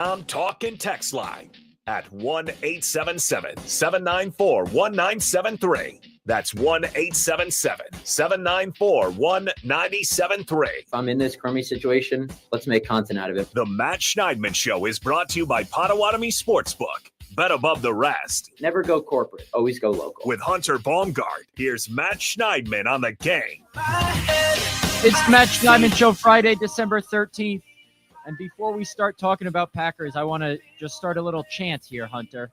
I'm talking text line at 1-877-794-1973. That's 1-877-794-1973. If I'm in this crummy situation, let's make content out of it. The Matt Schneidman Show is brought to you by Potawatomi Sportsbook. Bet above the rest. Never go corporate. Always go local. With Hunter Baumgardt, here's Matt Schneidman on the game. It's the Matt Schneidman Show, Friday, December 13th. And before we start talking about Packers, I want to just start a little chant here, Hunter,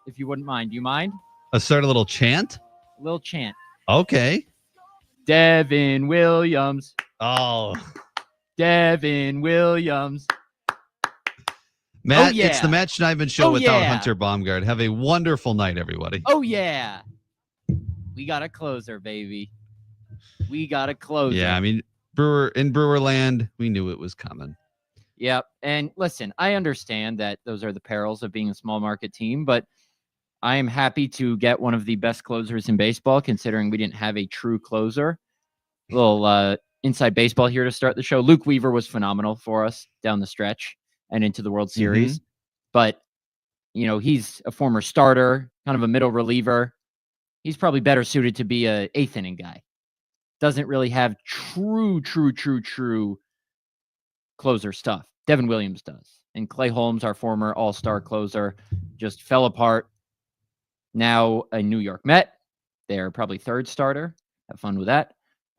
if you wouldn't mind. Do you mind? Start a little chant? A little chant. Okay. Devin Williams. Oh. Devin Williams. Matt, yeah. It's the Matt Schneidman Show without Hunter Baumgardt. Have a wonderful night, everybody. Oh, yeah. We got a closer, baby. We got a closer. Yeah, I mean, Brewerland, we knew it was coming. Yep. And listen, I understand that those are the perils of being a small market team, but I am happy to get one of the best closers in baseball, considering we didn't have a true closer. A little inside baseball here to start the show. Luke Weaver was phenomenal for us down the stretch and into the World Series. Mm-hmm. But, you know, he's a former starter, kind of a middle reliever. He's probably better suited to be a eighth inning guy. Doesn't really have true closer stuff. Devin Williams does. And Clay Holmes, our former all-star closer, just fell apart. Now a New York Met. They're probably third starter. Have fun with that.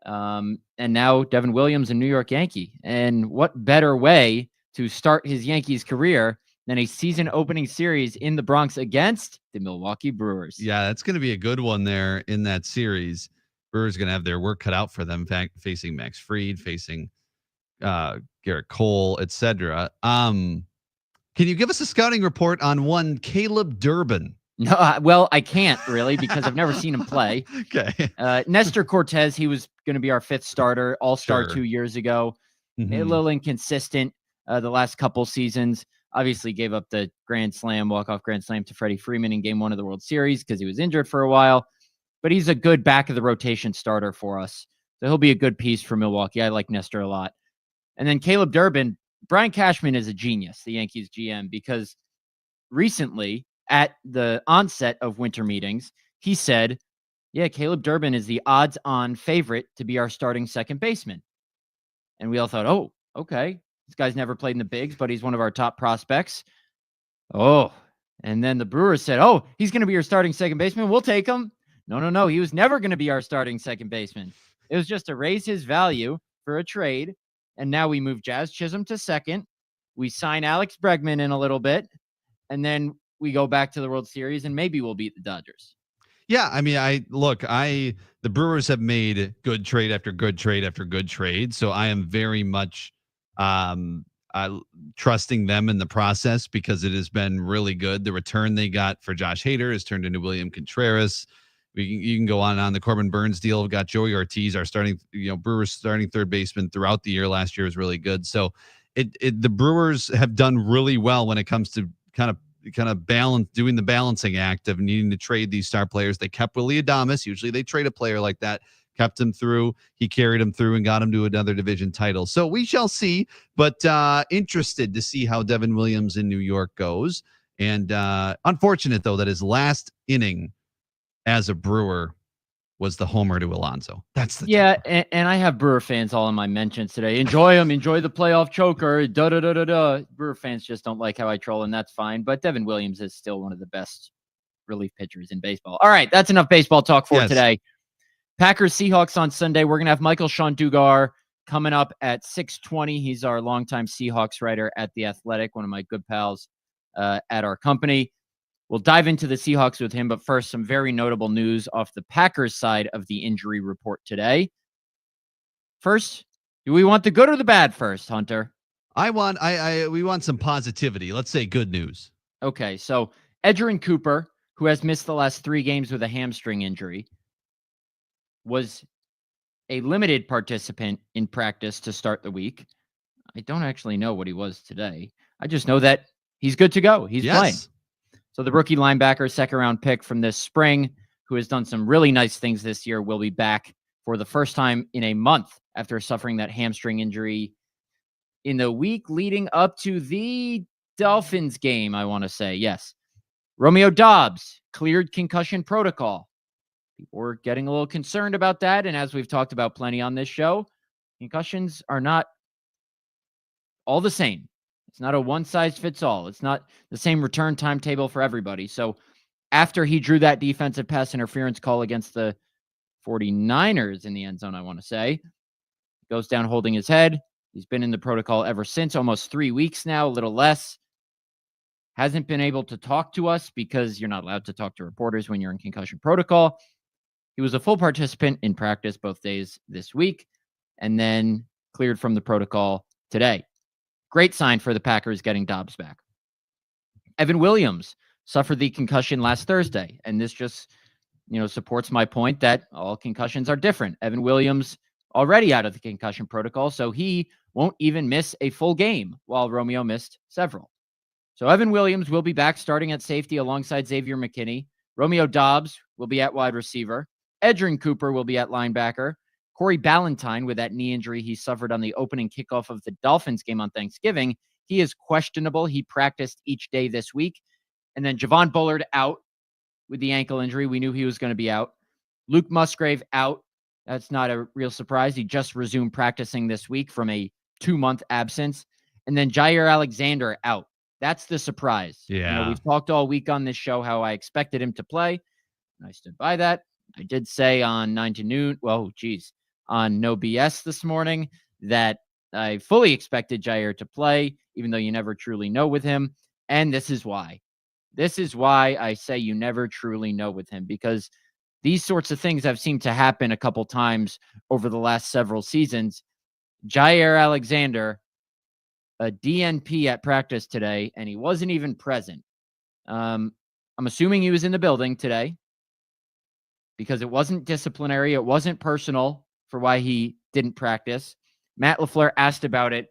And now Devin Williams, a New York Yankee. And what better way to start his Yankees career than a season opening series in the Bronx against the Milwaukee Brewers? Yeah, that's going to be a good one there in that series. Brewers going to have their work cut out for them, facing Max Fried, facing Garrett Cole, etc. Can you give us a scouting report on one Caleb Durbin? No, well, I can't really because I've never seen him play. Okay. Nestor Cortez, he was going to be our fifth starter, all-star 2 years ago. Mm-hmm. A little inconsistent the last couple seasons. Obviously gave up the walk-off grand slam to Freddie Freeman in game 1 of the World Series because he was injured for a while. But he's a good back-of-the-rotation starter for us. So he'll be a good piece for Milwaukee. I like Nestor a lot. And then Caleb Durbin, Brian Cashman is a genius, the Yankees GM, because recently at the onset of winter meetings, he said, yeah, Caleb Durbin is the odds-on favorite to be our starting second baseman. And we all thought, oh, okay. This guy's never played in the bigs, but he's one of our top prospects. Oh, and then the Brewers said, oh, he's going to be your starting second baseman. We'll take him. No. He was never going to be our starting second baseman. It was just to raise his value for a trade. And now we move Jazz Chisholm to second. We sign Alex Bregman in a little bit. And then we go back to the World Series and maybe we'll beat the Dodgers. Yeah, I mean, the Brewers have made good trade after good trade after good trade. So I am very much trusting them in the process because it has been really good. The return they got for Josh Hader has turned into William Contreras. You can go on and on. The Corbin Burns deal. We've got Joey Ortiz, our Brewers starting third baseman throughout the year. Last year was really good. So the Brewers have done really well when it comes to kind of doing the balancing act of needing to trade these star players. They kept Willy Adames. Usually they trade a player like that, kept him through. He carried him through and got him to another division title. So we shall see, but interested to see how Devin Williams in New York goes. And unfortunate, though, that his last inning as a Brewer was the homer to Alonso. That's the and I have Brewer fans all in my mentions today. Enjoy him. Enjoy the playoff choker. Brewer fans just don't like how I troll, and that's fine. But Devin Williams is still one of the best relief pitchers in baseball. All right, that's enough baseball talk for today. Packers Seahawks on Sunday. We're gonna have Michael Sean Dugar coming up at 6:20. He's our longtime Seahawks writer at The Athletic, one of my good pals at our company. We'll dive into the Seahawks with him, but first, some very notable news off the Packers side of the injury report today. First, do we want the good or the bad first, Hunter? We want some positivity. Let's say good news. Okay, so Edgerrin Cooper, who has missed the last 3 games with a hamstring injury, was a limited participant in practice to start the week. I don't actually know what he was today. I just know that he's good to go. He's playing. So the rookie linebacker, second-round pick from this spring, who has done some really nice things this year, will be back for the first time in a month after suffering that hamstring injury in the week leading up to the Dolphins game, I want to say. Yes. Romeo Doubs cleared concussion protocol. People were getting a little concerned about that. And as we've talked about plenty on this show, concussions are not all the same. It's not a one size fits all. It's not the same return timetable for everybody. So after he drew that defensive pass interference call against the 49ers in the end zone, I want to say, goes down holding his head. He's been in the protocol ever since, almost 3 weeks now, a little less. Hasn't been able to talk to us because you're not allowed to talk to reporters when you're in concussion protocol. He was a full participant in practice both days this week and then cleared from the protocol today. Great sign for the Packers getting Doubs back. Evan Williams suffered the concussion last Thursday, and this just, supports my point that all concussions are different. Evan Williams already out of the concussion protocol, so he won't even miss a full game, while Romeo missed several. So Evan Williams will be back starting at safety alongside Xavier McKinney. Romeo Doubs will be at wide receiver. Edgerrin Cooper will be at linebacker. Corey Ballantyne, with that knee injury he suffered on the opening kickoff of the Dolphins game on Thanksgiving, he is questionable. He practiced each day this week. And then Javon Bullard out with the ankle injury. We knew he was going to be out. Luke Musgrave out. That's not a real surprise. He just resumed practicing this week from a 2-month absence. And then Jair Alexander out. That's the surprise. Yeah. We've talked all week on this show how I expected him to play. And I stood by that. I did say on 9 to noon, on No BS this morning, that I fully expected Jair to play, even though you never truly know with him. And this is why. This is why I say you never truly know with him, because these sorts of things have seemed to happen a couple times over the last several seasons. Jair Alexander, a DNP at practice today, and he wasn't even present. I'm assuming he was in the building today because it wasn't disciplinary. It wasn't personal for why he didn't practice. Matt LaFleur asked about it,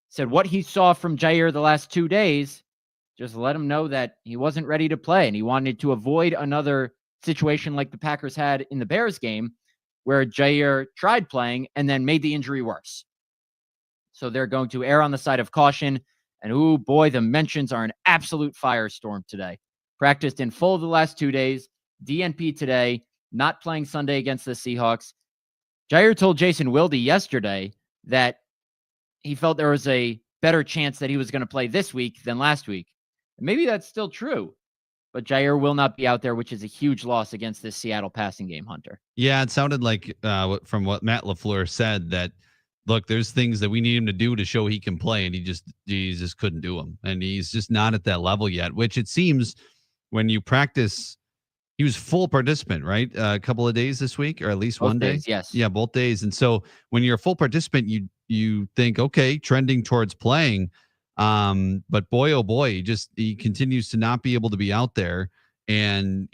said what he saw from Jair the last 2 days, just let him know that he wasn't ready to play, and he wanted to avoid another situation like the Packers had in the Bears game where Jair tried playing and then made the injury worse. So they're going to err on the side of caution. And oh boy, the mentions are an absolute firestorm today. Practiced in full the last 2 days. DNP today, not playing Sunday against the Seahawks. Jair told Jason Wilde yesterday that he felt there was a better chance that he was going to play this week than last week. And maybe that's still true. But Jair will not be out there, which is a huge loss against this Seattle passing game, Hunter. Yeah, it sounded like from what Matt LaFleur said that, look, there's things that we need him to do to show he can play, and he just couldn't do them. And he's just not at that level yet, which it seems when you practice, he was full participant, right? A couple of days this week, or at least Both one day. days, yes. Yeah, both days. And so when you're a full participant, you think, okay, trending towards playing. But boy, oh boy, he continues to not be able to be out there. And,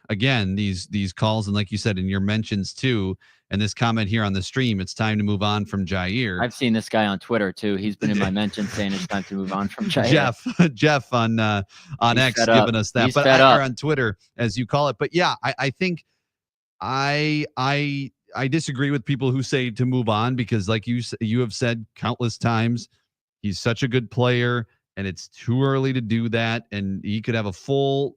again, these calls, and like you said, in your mentions too, and this comment here on the stream, it's time to move on from Jair. I've seen this guy on Twitter too. He's been in my mentions saying it's time to move on from Jair. Jeff on X giving us that, He's but or on Twitter, as you call it. But yeah, I think I disagree with people who say to move on, because like you have said countless times, he's such a good player and it's too early to do that. And he could have a full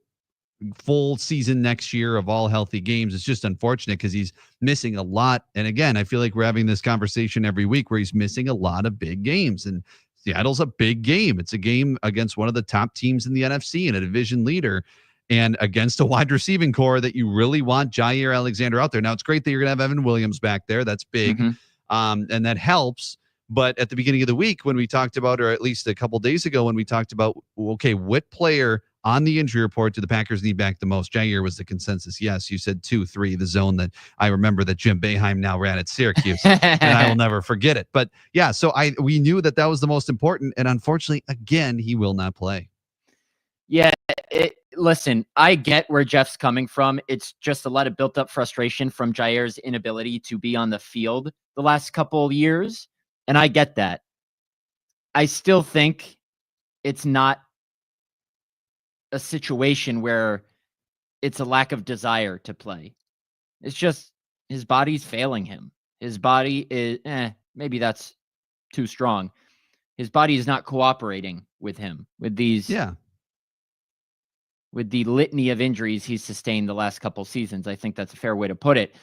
season next year of all healthy games. It's just unfortunate because he's missing a lot. And again, I feel like we're having this conversation every week where he's missing a lot of big games, and Seattle's a big game. It's a game against one of the top teams in the NFC and a division leader, and against a wide receiving core that you really want Jair Alexander out there. Now, it's great that you're going to have Evan Williams back there. That's big. And that helps. But at the beginning of the week, when we talked about, or at least a couple days ago, when we talked about, okay, what player on the injury report do the Packers need back the most? Jair was the consensus. Yes, you said 2, 3, the zone that I remember that Jim Boeheim now ran at Syracuse, and I will never forget it. But yeah, so we knew that was the most important, and unfortunately, again, he will not play. Yeah, listen, I get where Jeff's coming from. It's just a lot of built-up frustration from Jair's inability to be on the field the last couple of years, and I get that. I still think it's not a situation where it's a lack of desire to play. It's just his body's failing him. His body is, maybe that's too strong. his body is not cooperating with him with these. Yeah. With the litany of injuries he's sustained the last couple seasons. I think that's a fair way to put it.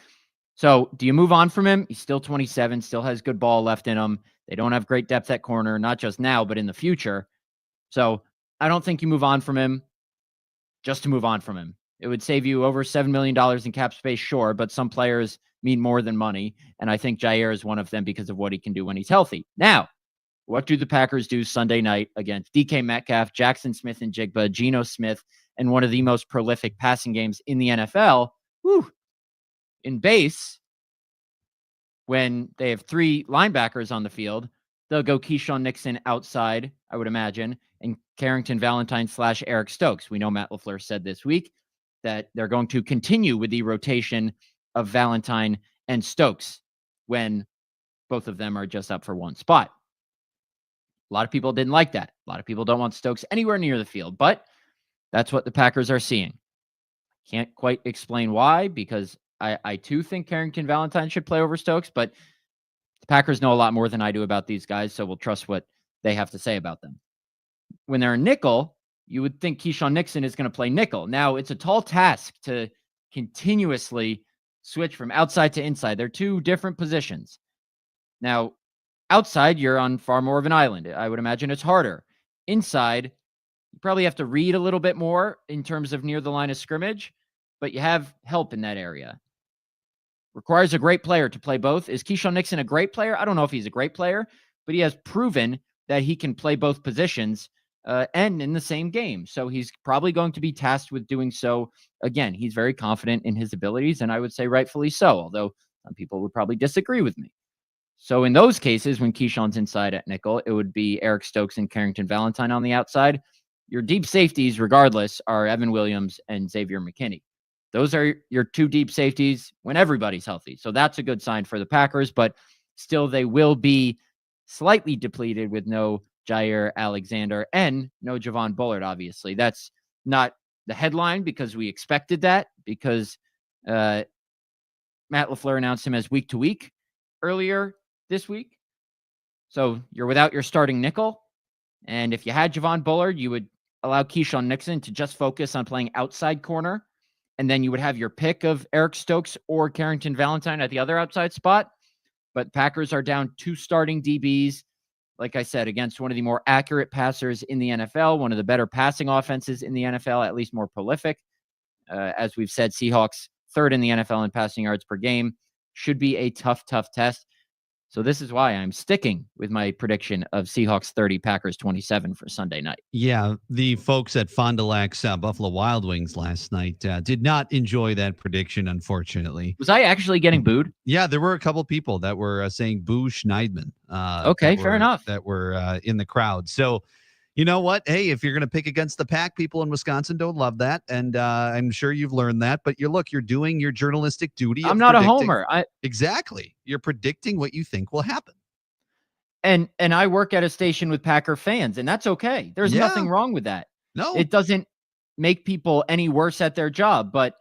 So do you move on from him? He's still 27, still has good ball left in him. They don't have great depth at corner, not just now, but in the future. So I don't think you move on from him just to move on from him. It would save you over $7 million in cap space, sure, but some players mean more than money. And I think Jair is one of them because of what he can do when he's healthy. Now, what do the Packers do Sunday night against DK Metcalf, Jackson Smith and Jigba, Geno Smith, and one of the most prolific passing games in the NFL? Whew. In base, when they have 3 linebackers on the field, they'll go Keyshawn Nixon outside, I would imagine, and Carrington Valentine / Eric Stokes. We know Matt LaFleur said this week that they're going to continue with the rotation of Valentine and Stokes when both of them are just up for one spot. A lot of people didn't like that. A lot of people don't want Stokes anywhere near the field, but that's what the Packers are seeing. Can't quite explain why, because I too think Carrington Valentine should play over Stokes, but the Packers know a lot more than I do about these guys, so we'll trust what they have to say about them. When they're a nickel, you would think Keyshawn Nixon is going to play nickel. Now, it's a tall task to continuously switch from outside to inside. They're 2 different positions. Now, outside, you're on far more of an island. I would imagine it's harder. Inside, you probably have to read a little bit more in terms of near the line of scrimmage, but you have help in that area. Requires a great player to play both. Is Keyshawn Nixon a great player? I don't know if he's a great player, but he has proven that he can play both positions and in the same game. So he's probably going to be tasked with doing so. Again, he's very confident in his abilities, and I would say rightfully so, although some people would probably disagree with me. So in those cases, when Keyshawn's inside at nickel, it would be Eric Stokes and Carrington Valentine on the outside. Your deep safeties, regardless, are Evan Williams and Xavier McKinney. Those are your 2 deep safeties when everybody's healthy. So that's a good sign for the Packers, but still they will be slightly depleted with no Jair Alexander and no Javon Bullard, obviously. That's not the headline because we expected that, because Matt LaFleur announced him as week to week earlier this week. So you're without your starting nickel. And if you had Javon Bullard, you would allow Keyshawn Nixon to just focus on playing outside corner. And then you would have your pick of Eric Stokes or Carrington Valentine at the other outside spot. But Packers are down 2 starting DBs, like I said, against one of the more accurate passers in the NFL, one of the better passing offenses in the NFL, at least more prolific. As we've said, Seahawks 3rd in the NFL in passing yards per game. Should be a tough test. So this is why I'm sticking with my prediction of Seahawks 30, Packers 27 for Sunday night. Yeah, the folks at Fond du Lac's Buffalo Wild Wings last night did not enjoy that prediction, unfortunately. Was I actually getting booed? Yeah, there were a couple people that were saying boo Schneidman. Okay, fair enough. That were in the crowd. So, you know what? Hey, if you're going to pick against the Pack, people in Wisconsin don't love that. And I'm sure you've learned that. But you're doing your journalistic duty. I'm not a homer. Exactly. You're predicting what you think will happen. And I work at a station with Packer fans, and that's okay. There's nothing wrong with that. No. It doesn't make people any worse at their job. But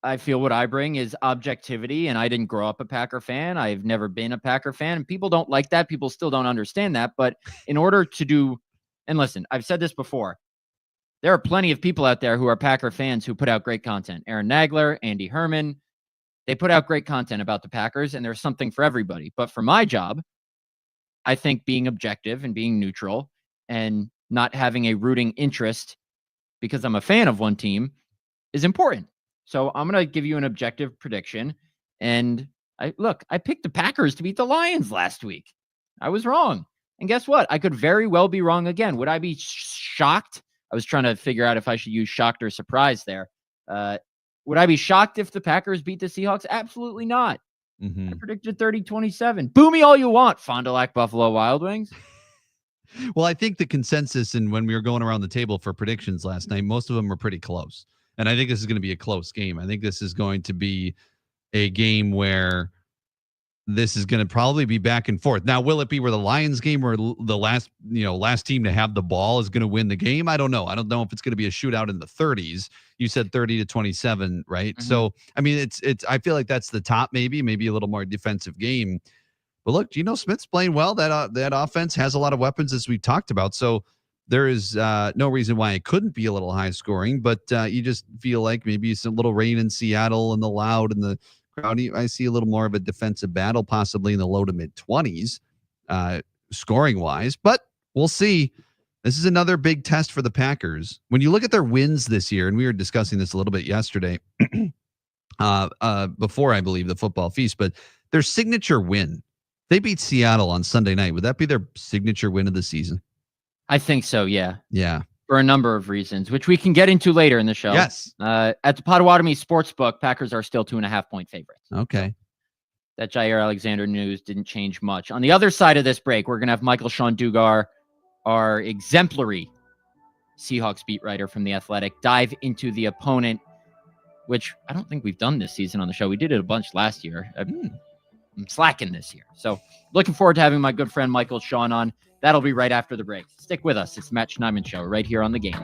I feel what I bring is objectivity, and I didn't grow up a Packer fan. I've never been a Packer fan, and people don't like that. People still don't understand that. But in order to do... And listen, I've said this before. There are plenty of people out there who are Packer fans who put out great content. Aaron Nagler, Andy Herman, they put out great content about the Packers, and there's something for everybody. But for my job, I think being objective and being neutral and not having a rooting interest because I'm a fan of one team is important. So I'm going to give you an objective prediction. And I picked the Packers to beat the Lions last week. I was wrong. And guess what? I could very well be wrong again. Would I be shocked? I was trying to figure out if I should use shocked or surprised there. Would I be shocked if the Packers beat the Seahawks? Absolutely not. Mm-hmm. I predicted 30-27. Boo me all you want, Fond du Lac Buffalo Wild Wings. Well, I think the consensus, and when we were going around the table for predictions last night, most of them were pretty close. And I think this is going to be a close game. I think this is going to be a game where this is going to probably be back and forth. Now, will it be where the Lions game or the last team to have the ball is going to win the game? I don't know. I don't know if it's going to be a shootout in the 30s. You said 30-27, right? Mm-hmm. So, I mean, it's I feel like that's the top, maybe a little more defensive game. But look, Geno Smith's playing well. That offense has a lot of weapons, as we talked about. So there is no reason why it couldn't be a little high scoring. But you just feel like maybe it's a little rain in Seattle and the loud and the crowd. I see a little more of a defensive battle, possibly in the low to mid 20s, scoring wise. But we'll see. This is another big test for the Packers. When you look at their wins this year, and we were discussing this a little bit yesterday, before I believe the football feast, but their signature win. They beat Seattle on Sunday night. Would that be their signature win of the season? I think so, yeah. Yeah. For a number of reasons, which we can get into later in the show. Yes. At the Potawatomi Sportsbook, Packers are still 2.5-point favorites. Okay. That Jair Alexander news didn't change much. On the other side of this break, we're going to have Michael Sean Dugar, our exemplary Seahawks beat writer from The Athletic, dive into the opponent, which I don't think we've done this season on the show. We did it a bunch last year. I'm slacking this year. So looking forward to having my good friend Michael Sean on. That'll be right after the break. Stick with us. It's the Matt Schneidman Show right here on The Game.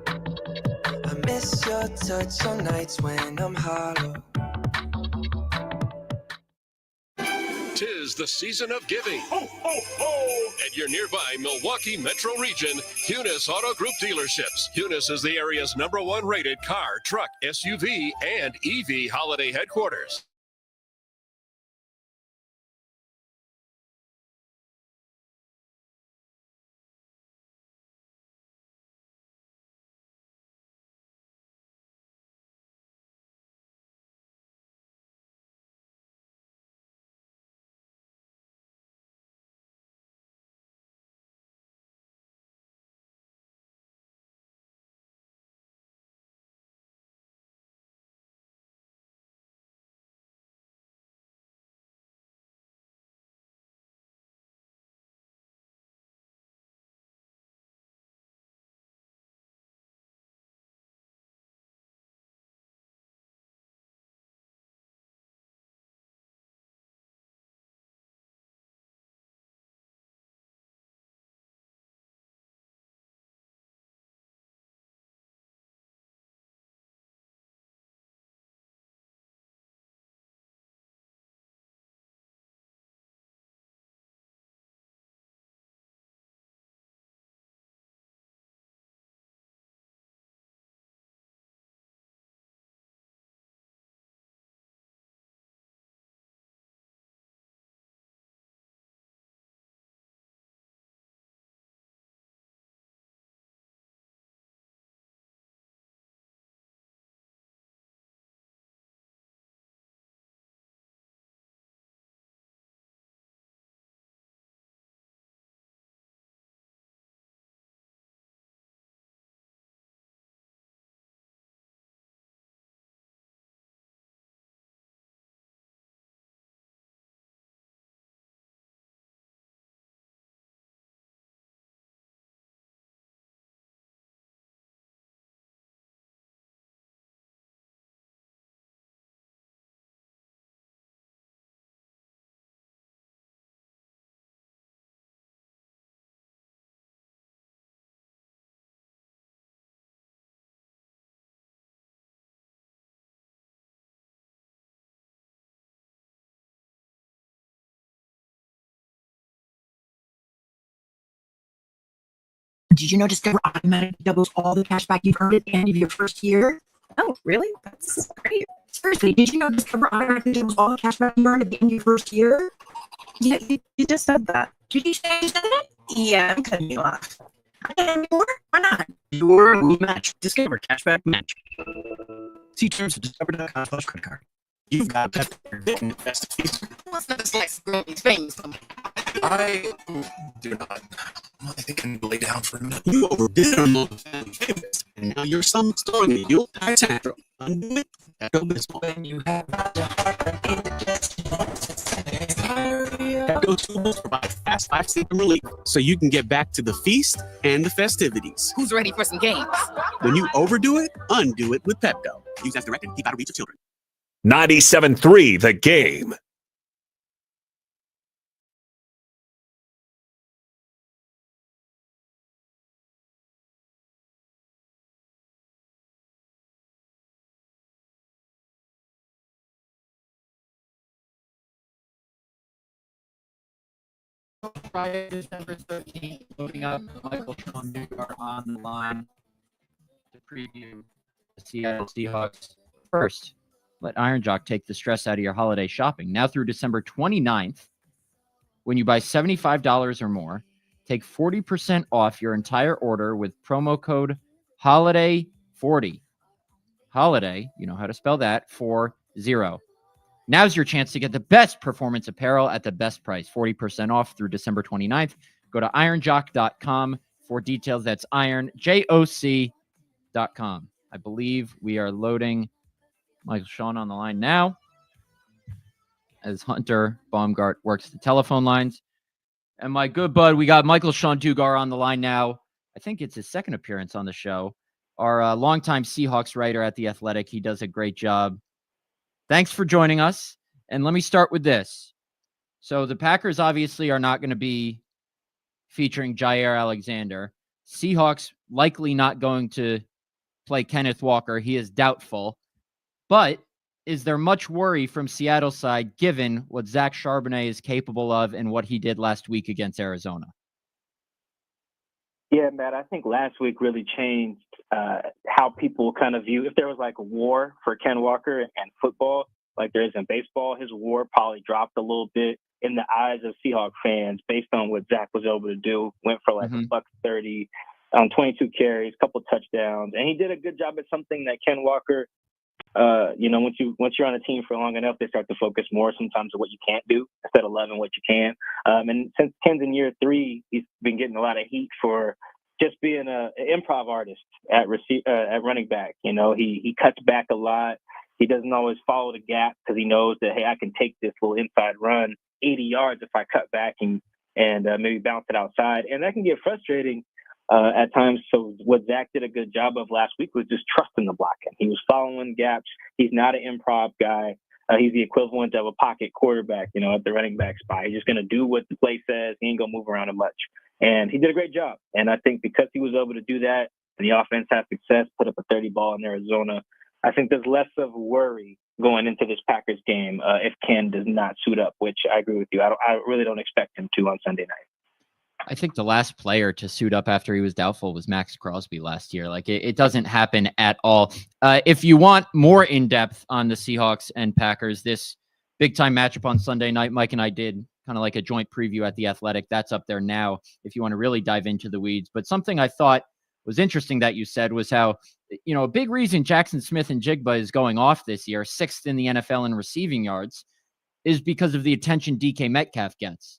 I miss your touch on nights when I'm hollow. 'Tis the season of giving. Ho, ho, ho! At your nearby Milwaukee Metro region, Hunis Auto Group dealerships. Hunis is the area's #1 rated car, truck, SUV, and EV holiday headquarters. Did you know Discover automatically doubles all the cash back you've earned at the end of your first year? Oh, really? That's great. Seriously, did you know Discover automatically doubles all the cash back you earned at the end of your first year? Yeah, you just said that. Did you say I said that? Yeah, I'm cutting you off. I can't anymore? Why not? Your match. Discover cashback match. See terms at discover.com/credit card. You've got Pep. What's not this like growing things? I do not. I think I need to lay down for a minute. You overdid it on the family favorites, and now your son's throwing a Yuletide tantrum. Undo it. Go baseball. When you have the heart in the chest, Go tools provide fast 5-second relief so you can get back to the feast and the festivities. who's ready for some games? When you overdo it, undo it with Pepco. Use as directed. Keep out of reach of children. 97.3 The Game. Friday, December 13th, loading up Michael Sean Baumgardt on the line to preview the Seattle Seahawks. First, let Iron Jock take the stress out of your holiday shopping. Now through December 29th, when you buy $75 or more, take 40% off your entire order with promo code HOLIDAY40. Holiday, you know how to spell that, 40. Now's your chance to get the best performance apparel at the best price, 40% off through December 29th. Go to ironjock.com for details. That's ironjoc.com. I believe we are loading Michael Sean on the line now as Hunter Baumgardt works the telephone lines. And my good bud, we got Michael Sean Dugar on the line now. I think it's his second appearance on the show. Our longtime Seahawks writer at The Athletic. He does a great job. Thanks for joining us. And let me start with this. So the Packers obviously are not going to be featuring Jair Alexander. Seahawks likely not going to play Kenneth Walker. He is doubtful. But is there much worry from Seattle's side given what Zach Charbonnet is capable of and what he did last week against Arizona? Yeah, Matt, I think last week really changed how people kind of view, if there was like a war for Ken Walker and football, like there is in baseball, his war probably dropped a little bit in the eyes of Seahawks fans based on what Zach was able to do. Went for like $130 on 22 carries, couple touchdowns, and he did a good job at something that Ken Walker, once you're on a team for long enough, they start to focus more sometimes on what you can't do instead of loving what you can. And since Ken's in year 3, he's been getting a lot of heat for just being an improv artist at running back. You know, he cuts back a lot. He doesn't always follow the gap because he knows that, hey, I can take this little inside run 80 yards if I cut back and maybe bounce it outside. And that can get frustrating at times. So what Zach did a good job of last week was just trusting the blocking. He was following gaps. He's not an improv guy. He's the equivalent of a pocket quarterback, at the running back spot. He's just going to do what the play says. He ain't going to move around it much. And he did a great job. And I think because he was able to do that and the offense had success, put up a 30 ball in Arizona, I think there's less of worry going into this Packers game if Ken does not suit up, which I agree with you. I really don't expect him to on Sunday night. I think the last player to suit up after he was doubtful was Max Crosby last year. Like it doesn't happen at all. If you want more in-depth on the Seahawks and Packers, this big-time matchup on Sunday night, Mike and I did kind of like a joint preview at The Athletic. That's up there now if you want to really dive into the weeds. But something I thought was interesting that you said was how, a big reason Jackson Smith and Jigba is going off this year, 6th in the NFL in receiving yards, is because of the attention DK Metcalf gets.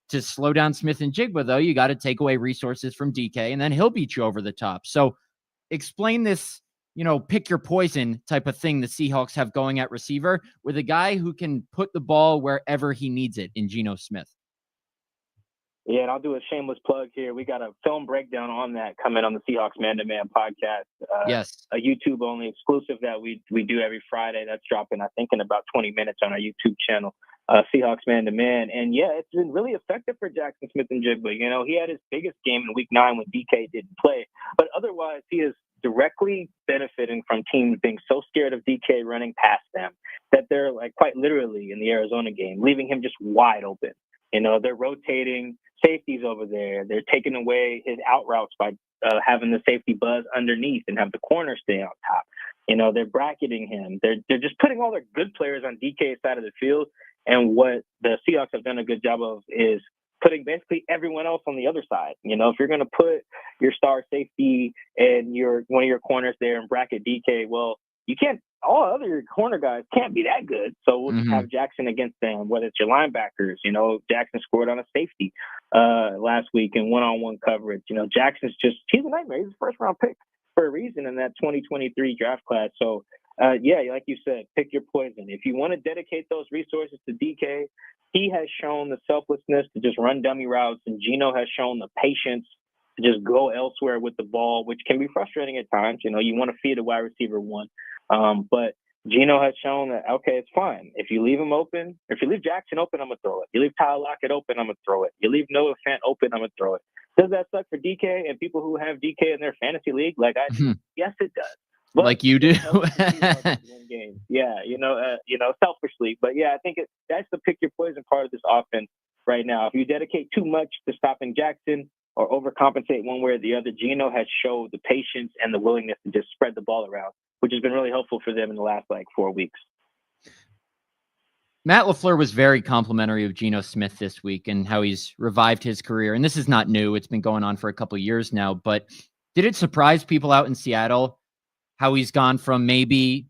To slow down Smith and Jigba, though, you got to take away resources from DK, and then he'll beat you over the top. So explain this, pick your poison type of thing the Seahawks have going at receiver with a guy who can put the ball wherever he needs it in Geno Smith. Yeah, and I'll do a shameless plug here. We got a film breakdown on that coming on the Seahawks Man-to-Man podcast. Yes. A YouTube-only exclusive that we do every Friday. That's dropping, I think, in about 20 minutes on our YouTube channel, Seahawks Man-to-Man. And, yeah, it's been really effective for Jackson Smith and Jigba. He had his biggest game in Week 9 when DK didn't play. But otherwise, he is directly benefiting from teams being so scared of DK running past them that they're, like, quite literally in the Arizona game, leaving him just wide open. They're rotating safeties over there. They're taking away his out routes by having the safety buzz underneath and have the corner stay on top. They're bracketing him. They're just putting all their good players on DK's side of the field. And what the Seahawks have done a good job of is putting basically everyone else on the other side. If you're going to put your star safety and one of your corners there and bracket DK, well, you can't. All other corner guys can't be that good. So we'll just have Jackson against them, whether it's your linebackers. Jackson scored on a safety last week in one-on-one coverage. Jackson's he's a nightmare. He's a first-round pick for a reason in that 2023 draft class. So, yeah, like you said, pick your poison. If you want to dedicate those resources to DK, he has shown the selflessness to just run dummy routes, and Geno has shown the patience to just go elsewhere with the ball, which can be frustrating at times. You want to feed a wide receiver one. But Geno has shown that, okay, it's fine. If you leave him open, if you leave Jackson open, I'm going to throw it. You leave Tyler Lockett open, I'm going to throw it. You leave Noah Fant open, I'm going to throw it. Does that suck for DK and people who have DK in their fantasy league? Like I do? Yes, it does. But like you do. Yeah, selfishly. But yeah, I think that's the pick your poison part of this offense right now. If you dedicate too much to stopping Jackson or overcompensate one way or the other, Geno has showed the patience and the willingness to just spread the ball around, which has been really helpful for them in the last 4 weeks. Matt LaFleur was very complimentary of Geno Smith this week and how he's revived his career. And this is not new. It's been going on for a couple of years now. But did it surprise people out in Seattle how he's gone from maybe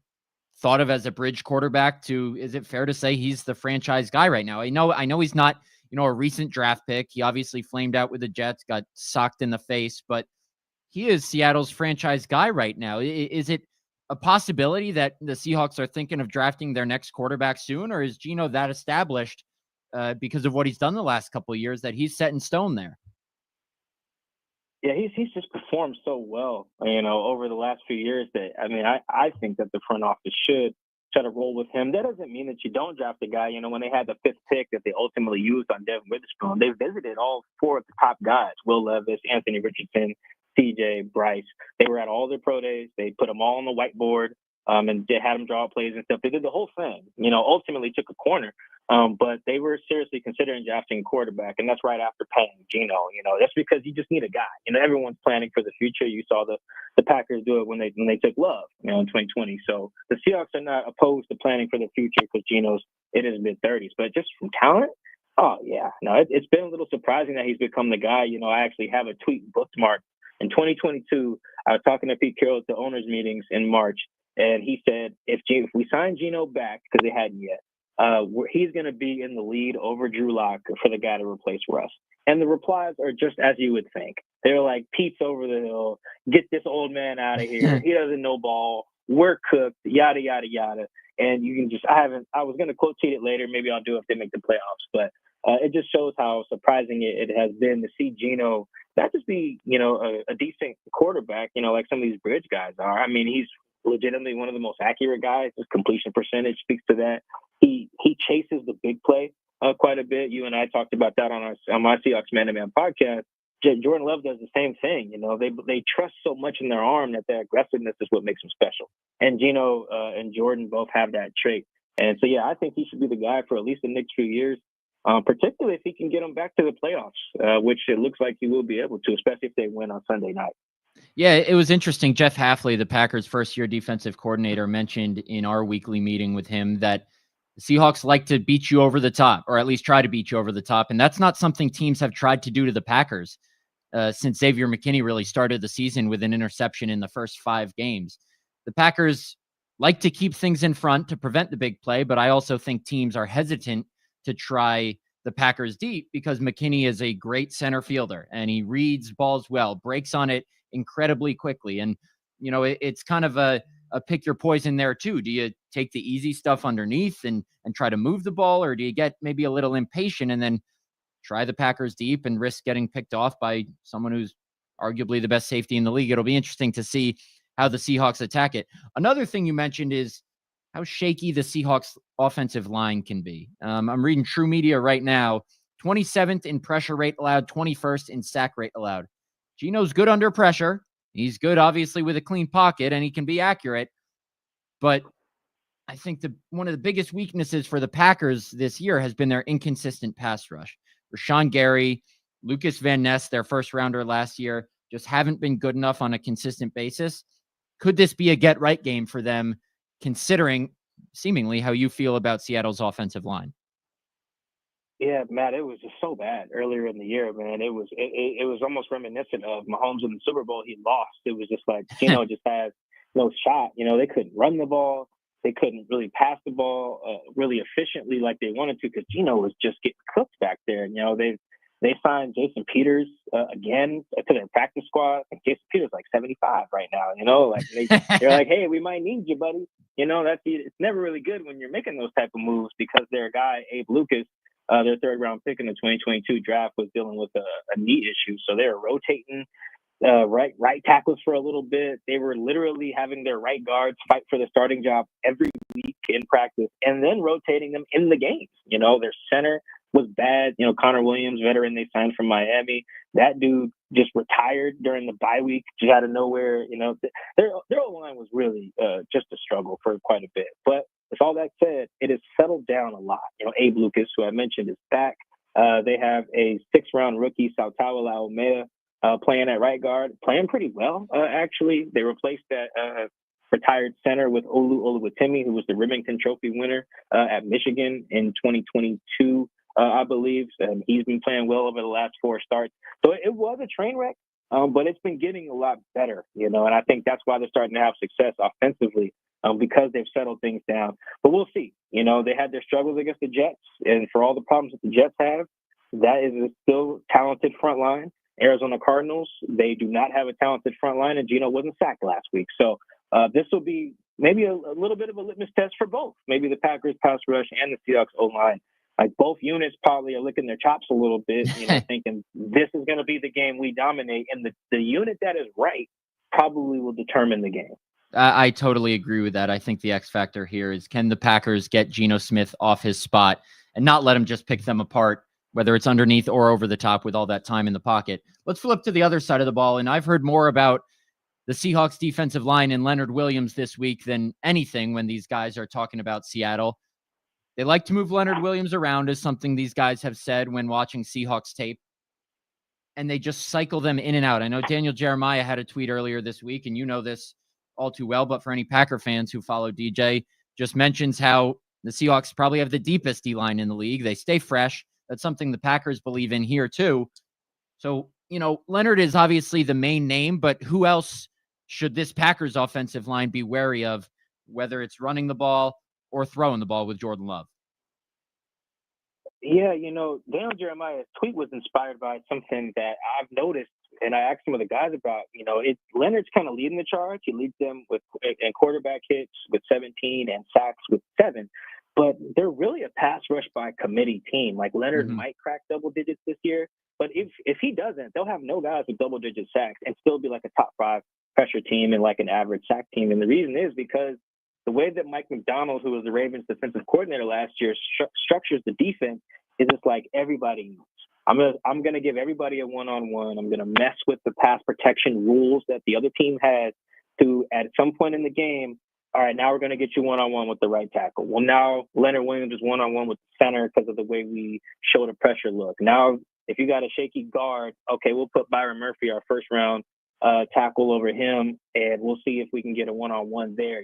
thought of as a bridge quarterback to, is it fair to say he's the franchise guy right now? I know he's not, a recent draft pick. He obviously flamed out with the Jets, got socked in the face, but he is Seattle's franchise guy right now. Is it a possibility that the Seahawks are thinking of drafting their next quarterback soon, or is Geno that established because of what he's done the last couple of years that he's set in stone there? Yeah, he's just performed so well, over the last few years that, I think that the front office should try to roll with him. That doesn't mean that you don't draft a guy. When they had the 5th pick that they ultimately used on Devin Witherspoon, they visited all 4 of the top guys, Will Levis, Anthony Richardson, CJ, Bryce. They were at all their pro days. They put them all on the whiteboard and they had them draw plays and stuff. They did the whole thing, ultimately took a corner. But they were seriously considering drafting a quarterback, and that's right after paying Geno. That's because you just need a guy. Everyone's planning for the future. You saw the Packers do it when they took Love, in 2020. So the Seahawks are not opposed to planning for the future because Geno's in his mid-30s. But just from talent, oh yeah, no, it's been a little surprising that he's become the guy. I actually have a tweet bookmarked. In 2022, I was talking to Pete Carroll at the owners' meetings in March, and he said if we sign Geno back, because they hadn't yet, he's going to be in the lead over Drew Lock for the guy to replace Russ. And the replies are just as you would think. They're like, Pete's over the hill. Get this old man out of here. He doesn't know ball. We're cooked. Yada, yada, yada. And you can I was going to quote tweet it later. Maybe I'll do it if they make the playoffs. But it just shows how surprising it has been to see Geno not just be, a decent quarterback, like some of these bridge guys are. He's legitimately one of the most accurate guys. His completion percentage speaks to that. He chases the big play quite a bit. You and I talked about that on my Seahawks Man to Man podcast. Jordan Love does the same thing. They trust so much in their arm that their aggressiveness is what makes them special. And Geno and Jordan both have that trait. And so, yeah, I think he should be the guy for at least the next few years, particularly if he can get them back to the playoffs, which it looks like he will be able to, especially if they win on Sunday night. Yeah, it was interesting. Jeff Hafley, the Packers' first-year defensive coordinator, mentioned in our weekly meeting with him that the Seahawks like to beat you over the top, or at least try to beat you over the top. And that's not something teams have tried to do to the Packers since Xavier McKinney really started the season with an interception in the first 5 games. The Packers like to keep things in front to prevent the big play, but I also think teams are hesitant to try the Packers deep because McKinney is a great center fielder and he reads balls well, breaks on it incredibly quickly. And, it's kind of a pick your poison there too. Do you take the easy stuff underneath and try to move the ball, or do you get maybe a little impatient and then try the Packers deep and risk getting picked off by someone who's arguably the best safety in the league? It'll be interesting to see how the Seahawks attack it. Another thing you mentioned is how shaky the Seahawks offensive line can be. I'm reading True Media right now, 27th in pressure rate allowed, 21st in sack rate allowed. Geno's good under pressure. He's good, obviously, with a clean pocket, and he can be accurate. But I think one of the biggest weaknesses for the Packers this year has been their inconsistent pass rush. Rashawn Gary, Lucas Van Ness, their first rounder last year, just haven't been good enough on a consistent basis. Could this be a get-right game for them, considering seemingly how you feel about Seattle's offensive line? Yeah, Matt, it was just so bad earlier in the year, man. It was almost reminiscent of Mahomes in the Super Bowl. He lost. It was just like, just has no shot. They couldn't run the ball. They couldn't really pass the ball really efficiently like they wanted to because Geno was just getting cooked back there. They signed Jason Peters again to their practice squad. And Jason Peters like 75 right now. They're like, hey, we might need you, buddy. It's never really good when you're making those type of moves because their guy Abe Lucas, their 3rd round pick in the 2022 draft, was dealing with a knee issue. So they were rotating right tackles for a little bit. They were literally having their right guards fight for the starting job every week in practice and then rotating them in the games. Their center was bad. Connor Williams, veteran they signed from Miami, that dude just retired during the bye week just out of nowhere. Their O-line was really just a struggle for quite a bit. But with all that said, it has settled down a lot. Abe Lucas, who I mentioned, is back. They have a 6th-round rookie, Sautawa Laumea, playing at right guard, playing pretty well, actually. They replaced that retired center with Olu Oluwatimi, who was the Remington Trophy winner at Michigan in 2022, I believe. And he's been playing well over the last 4 starts. So it was a train wreck, but it's been getting a lot better, and I think that's why they're starting to have success offensively, because they've settled things down. But we'll see. They had their struggles against the Jets, and for all the problems that the Jets have, that is a still talented front line. Arizona Cardinals, they do not have a talented front line, and Geno wasn't sacked last week. So this will be maybe a little bit of a litmus test for both, maybe the Packers pass rush and the Seahawks O-line. Like, both units probably are licking their chops a little bit, thinking this is going to be the game we dominate, and the unit that is right probably will determine the game. I totally agree with that. I think the X factor here is, can the Packers get Geno Smith off his spot and not let him just pick them apart, whether it's underneath or over the top with all that time in the pocket. Let's flip to the other side of the ball. And I've heard more about the Seahawks defensive line and Leonard Williams this week than anything when these guys are talking about Seattle. They like to move Leonard Williams around, is something these guys have said when watching Seahawks tape. And they just cycle them in and out. I know Daniel Jeremiah had a tweet earlier this week, and you know this all too well, but for any Packer fans who follow DJ, just mentions how the Seahawks probably have the deepest D-line in the league. They stay fresh. That's something the Packers believe in here too. So, Leonard is obviously the main name, but who else should this Packers offensive line be wary of, whether it's running the ball or throwing the ball with Jordan Love? Yeah, Daniel Jeremiah's tweet was inspired by something that I've noticed, and I asked some of the guys about. Leonard's kind of leading the charge. He leads them in quarterback hits with 17 and sacks with 7. But they're really a pass rush by committee team. Like, Leonard might crack double digits this year, but if he doesn't, they'll have no guys with double digit sacks and still be like a top 5 pressure team and like an average sack team. And the reason is because the way that Mike McDonald, who was the Ravens defensive coordinator last year, structures the defense is just like everybody knows. I'm gonna give everybody a one-on-one. I'm gonna mess with the pass protection rules that the other team has to, at some point in the game, all right, now we're going to get you one-on-one with the right tackle. Well, now Leonard Williams is one-on-one with the center because of the way we show the pressure look. Now, if you got a shaky guard, okay, we'll put Byron Murphy, our first-round tackle, over him, and we'll see if we can get a one-on-one there.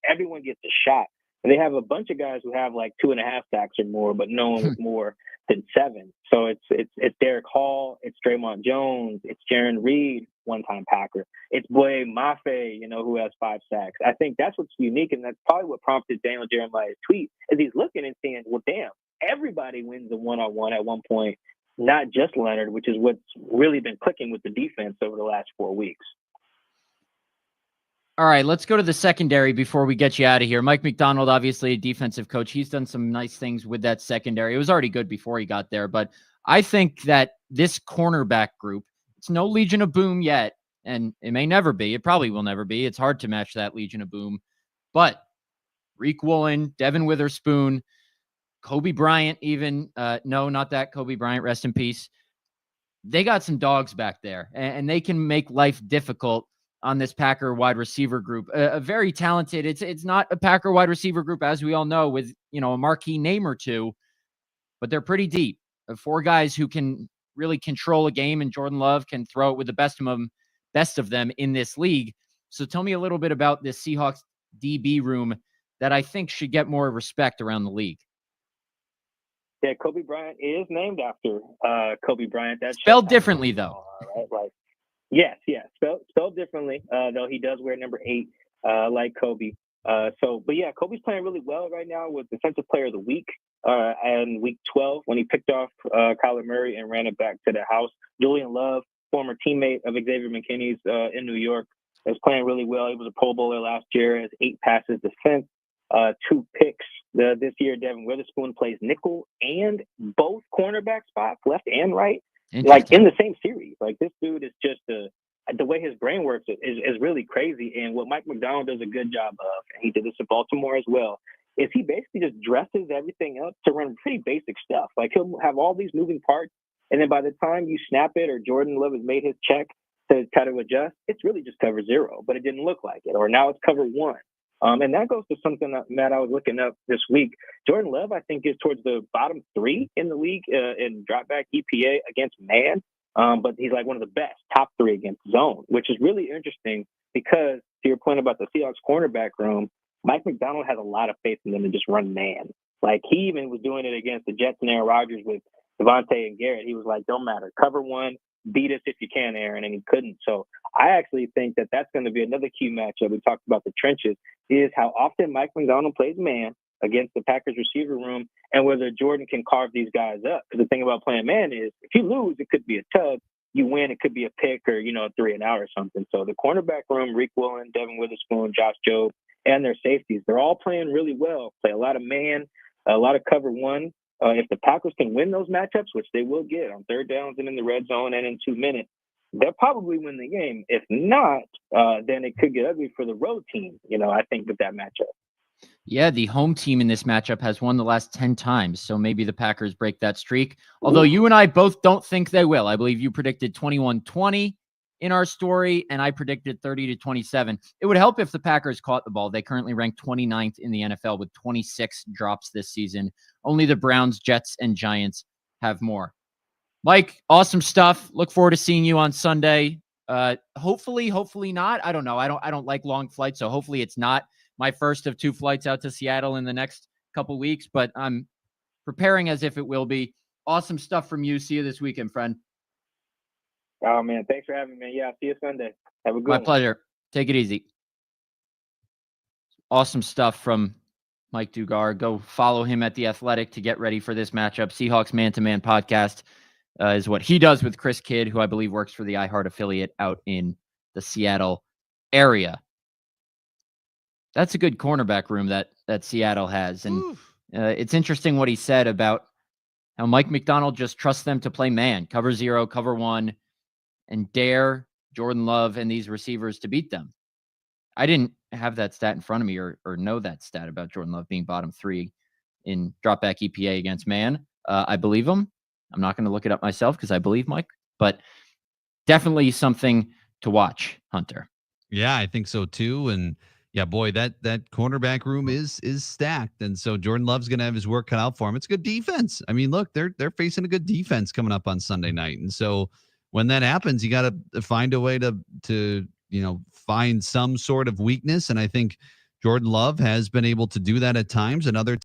Everyone gets a shot. And they have a bunch of guys who have like 2.5 sacks or more, but no one with more than 7. So it's Derek Hall, it's Draymond Jones, it's Jaron Reed, one-time Packer. It's Boye Mafe, who has 5 sacks. I think that's what's unique, and that's probably what prompted Daniel Jeremiah's tweet, is he's looking and saying, well, damn, everybody wins a one-on-one at one point, not just Leonard, which is what's really been clicking with the defense over the last 4 weeks. All right, let's go to the secondary before we get you out of here. Mike McDonald, obviously a defensive coach. He's done some nice things with that secondary. It was already good before he got there, but I think that this cornerback group, it's no Legion of Boom yet, and it may never be. It probably will never be. It's hard to match that Legion of Boom. But Reek Woolen, Devin Witherspoon, Kobe Bryant even. No, not that Kobe Bryant. Rest in peace. They got some dogs back there, and they can make life difficult on this Packer wide receiver group. A very talented, it's not a Packer wide receiver group, as we all know, with, a marquee name or two, but they're pretty deep. 4 guys who can really control a game, and Jordan Love can throw it with the best of them in this league. So tell me a little bit about this Seahawks DB room that I think should get more respect around the league. Yeah, Kobe Bryant is named after Kobe Bryant. That's spelled differently, though. Right? Yes, spelled differently, though he does wear number 8, like Kobe. But yeah, Kobe's playing really well right now with Defensive Player of the Week and Week 12 when he picked off Kyler Murray and ran it back to the house. Julian Love, former teammate of Xavier McKinney's in New York, is playing really well. He was a Pro Bowler last year, has 8 passes defense, 2 picks. This year, Devin Witherspoon plays nickel and both cornerback spots, left and right, like in the same series. Like, this dude is just the way his brain works is really crazy. And what Mike McDonald does a good job of, and he did this in Baltimore as well, is he basically just dresses everything up to run pretty basic stuff. Like, he'll have all these moving parts, and then by the time you snap it or Jordan Love has made his check to try to adjust, it's really just cover 0, but it didn't look like it. Or now it's cover 1. And that goes to something that, Matt, I was looking up this week. Jordan Love, I think, is towards the bottom 3 in the league in dropback EPA against man. But he's like one of the best, top 3 against zone, which is really interesting because to your point about the Seahawks cornerback room, Mike McDonald has a lot of faith in them to just run man. Like he even was doing it against the Jets and Aaron Rodgers with Devontae and Garrett. He was like, don't matter. Cover one, beat us if you can, Aaron. And he couldn't. So I actually think that that's going to be another key matchup. We talked about the trenches, is how often Mike McDonald plays man against the Packers receiver room and whether Jordan can carve these guys up. Because the thing about playing man is if you lose, it could be a tug. You win, it could be a pick or, a 3 and out or something. So the cornerback room, Reek Willen, Devin Witherspoon, Josh Jobe, and their safeties, they're all playing really well. Play a lot of man, a lot of cover one. If the Packers can win those matchups, which they will get on third downs and in the red zone and in 2 minutes, they'll probably win the game. If not, then it could get ugly for the road team, I think, with that matchup. Yeah, the home team in this matchup has won the last 10 times, so maybe the Packers break that streak. Although you and I both don't think they will. I believe you predicted 21-20 in our story, and I predicted 30-27. It would help if the Packers caught the ball. They currently rank 29th in the NFL with 26 drops this season. Only the Browns, Jets, and Giants have more. Mike, awesome stuff. Look forward to seeing you on Sunday. Hopefully not. I don't know. I don't like long flights, so hopefully it's not my first of 2 flights out to Seattle in the next couple weeks, but I'm preparing as if it will be. Awesome stuff from you. See you this weekend, friend. Oh, man. Thanks for having me, man. Yeah, see you Sunday. Have a good one. My pleasure. Take it easy. Awesome stuff from Mike Dugar. Go follow him at The Athletic to get ready for this matchup. Seahawks Man-to-Man podcast is what he does with Chris Kidd, who I believe works for the iHeart affiliate out in the Seattle area. That's a good cornerback room that Seattle has. And it's interesting what he said about how Mike McDonald just trusts them to play man, cover 0, cover 1, and dare Jordan Love and these receivers to beat them. I didn't have that stat in front of me or know that stat about Jordan Love being bottom 3 in dropback EPA against man. I believe him. I'm not going to look it up myself because I believe Mike, but definitely something to watch, Hunter. Yeah, I think so too. And yeah, boy, that cornerback room is stacked. And so Jordan Love's going to have his work cut out for him. It's good defense. I mean, look, they're facing a good defense coming up on Sunday night. And so when that happens, you got to find a way to find some sort of weakness. And I think Jordan Love has been able to do that at times, and other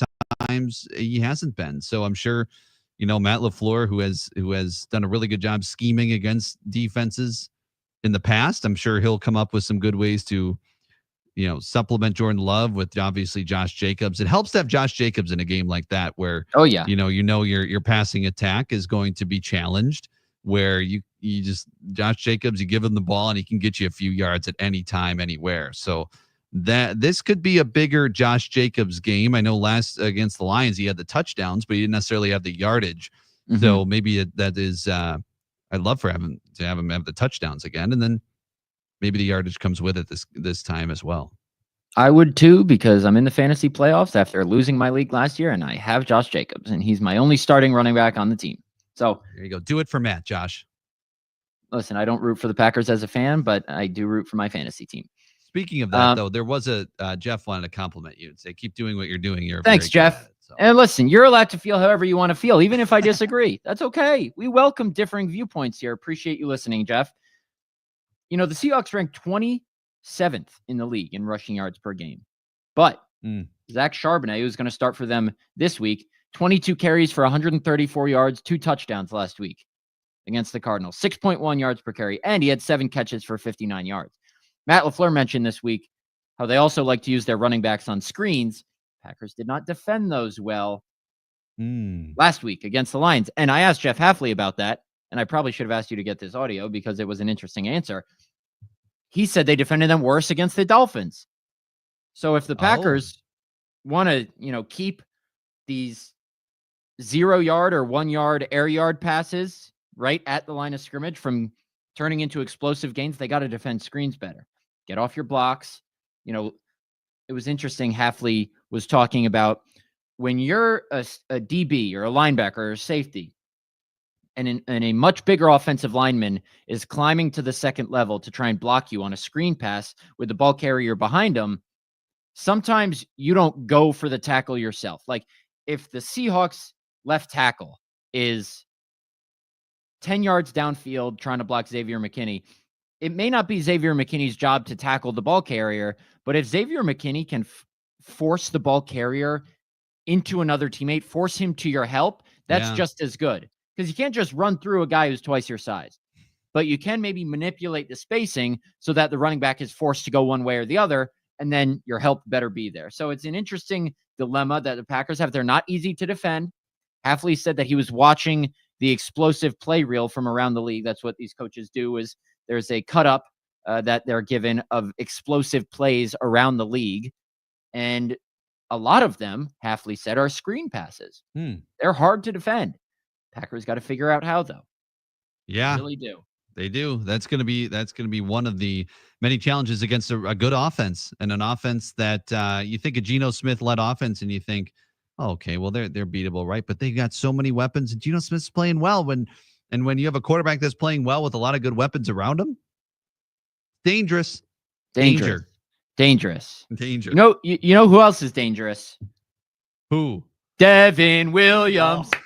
times he hasn't been. So I'm sure, Matt LaFleur, who has done a really good job scheming against defenses in the past, I'm sure he'll come up with some good ways to, supplement Jordan Love with obviously Josh Jacobs. It helps to have Josh Jacobs in a game like that where, your passing attack is going to be challenged, where you just Josh Jacobs, you give him the ball and he can get you a few yards at any time, anywhere. So this could be a bigger Josh Jacobs game. I know last against the Lions, he had the touchdowns, but he didn't necessarily have the yardage. Mm-hmm. So maybe that is, I'd love for him to have the touchdowns again. And then maybe the yardage comes with it this time as well. I would too, because I'm in the fantasy playoffs after losing my league last year, and I have Josh Jacobs, and he's my only starting running back on the team. So there you go. Do it for Matt, Josh. Listen, I don't root for the Packers as a fan, but I do root for my fantasy team. Speaking of that, though, there was Jeff wanted to compliment you and say, keep doing what you're doing. Thanks, Jeff. And listen, you're allowed to feel however you want to feel, even if I disagree. That's okay. We welcome differing viewpoints here. Appreciate you listening, Jeff. The Seahawks ranked 27th in the league in rushing yards per game. But Zach Charbonnet, who's going to start for them this week, 22 carries for 134 yards, 2 touchdowns last week against the Cardinals, 6.1 yards per carry, and he had 7 catches for 59 yards. Matt LaFleur mentioned this week how they also like to use their running backs on screens. Packers did not defend those well last week against the Lions. And I asked Jeff Hafley about that, and I probably should have asked you to get this audio because it was an interesting answer. He said they defended them worse against the Dolphins. So if the Packers want to, keep these 0-yard or 1-yard air yard passes right at the line of scrimmage from turning into explosive gains, they got to defend screens better. Get off your blocks. It was interesting. Hafley was talking about when you're a DB or a linebacker or a safety, and a much bigger offensive lineman is climbing to the second level to try and block you on a screen pass with the ball carrier behind him, sometimes you don't go for the tackle yourself. Like if the Seahawks left tackle is 10 yards downfield trying to block Xavier McKinney, it may not be Xavier McKinney's job to tackle the ball carrier, but if Xavier McKinney can force the ball carrier into another teammate, force him to your help, that's just as good. Because you can't just run through a guy who's twice your size. But you can maybe manipulate the spacing so that the running back is forced to go one way or the other, and then your help better be there. So it's an interesting dilemma that the Packers have. They're not easy to defend. Hafley said that he was watching the explosive play reel from around the league. That's what these coaches do, is there's a cut up that they're given of explosive plays around the league. And a lot of them, Hafley said, are screen passes. They're hard to defend. Packers got to figure out how, though. Yeah, they really do. They do. That's going to be one of the many challenges against a good offense, and an offense that you think a Geno Smith-led offense, and you think, oh, okay, well they're beatable, right? But they got so many weapons, and Geno Smith's playing well. When you have a quarterback that's playing well with a lot of good weapons around him, dangerous. Danger. You know who else is dangerous? Who? Devin Williams. Oh.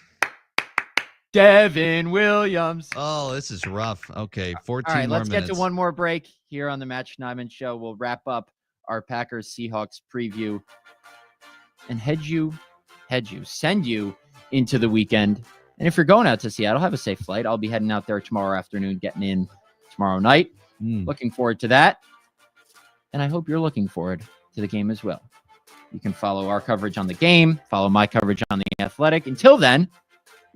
Devin Williams. Oh, this is rough. Okay, 14 All right, more let's minutes. get to one more break here on the Matt Schneidman Show. We'll wrap up our Packers-Seahawks preview and send you into the weekend. And if you're going out to Seattle, have a safe flight. I'll be heading out there tomorrow afternoon, getting in tomorrow night. Looking forward to that. And I hope you're looking forward to the game as well. You can follow our coverage on the game, follow my coverage on The Athletic. Until then,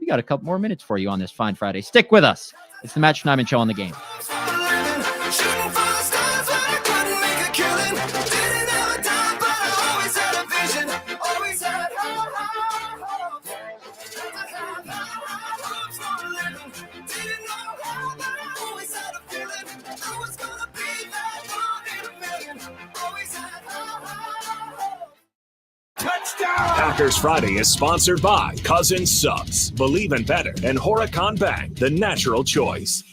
we got a couple more minutes for you on this fine Friday. Stick with us. It's the Matt Schneidman Show on the game. Packers Friday is sponsored by Cousins Subs, Believe in Better, and Horicon Bank, the natural choice.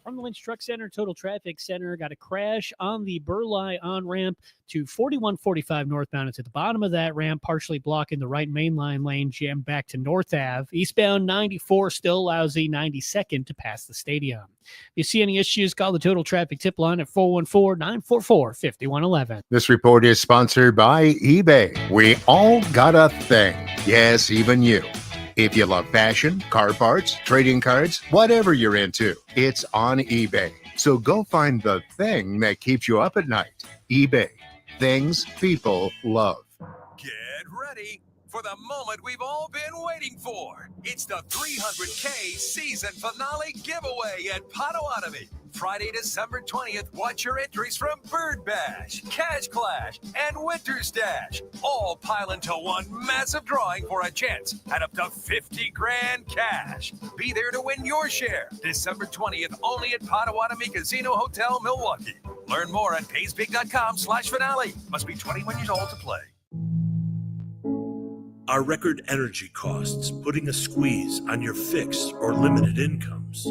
From the Lynch Truck Center, Total Traffic Center, got a crash on the Burleigh on-ramp to 4145 northbound. It's at the bottom of that ramp, partially blocking the right mainline lane, jammed back to North Ave. Eastbound 94 still lousy, 92nd to pass the stadium. If you see any issues, call the Total Traffic Tip Line at 414-944-5111. This report is sponsored by eBay. We all got a thing. Yes, even you. If you love fashion, car parts, trading cards, whatever you're into, it's on eBay. So go find the thing that keeps you up at night. eBay. Things people love. Get ready for the moment we've all been waiting for. It's the 300K season finale giveaway at Potawatomi. Friday, December 20th, watch your entries from Bird Bash, Cash Clash, and Winter Stash. All pile into one massive drawing for a chance at up to 50 grand cash. Be there to win your share. December 20th, only at Potawatomi Casino Hotel, Milwaukee. Learn more at paysbig.com/finale. Must be 21 years old to play. Are record energy costs putting a squeeze on your fixed or limited incomes?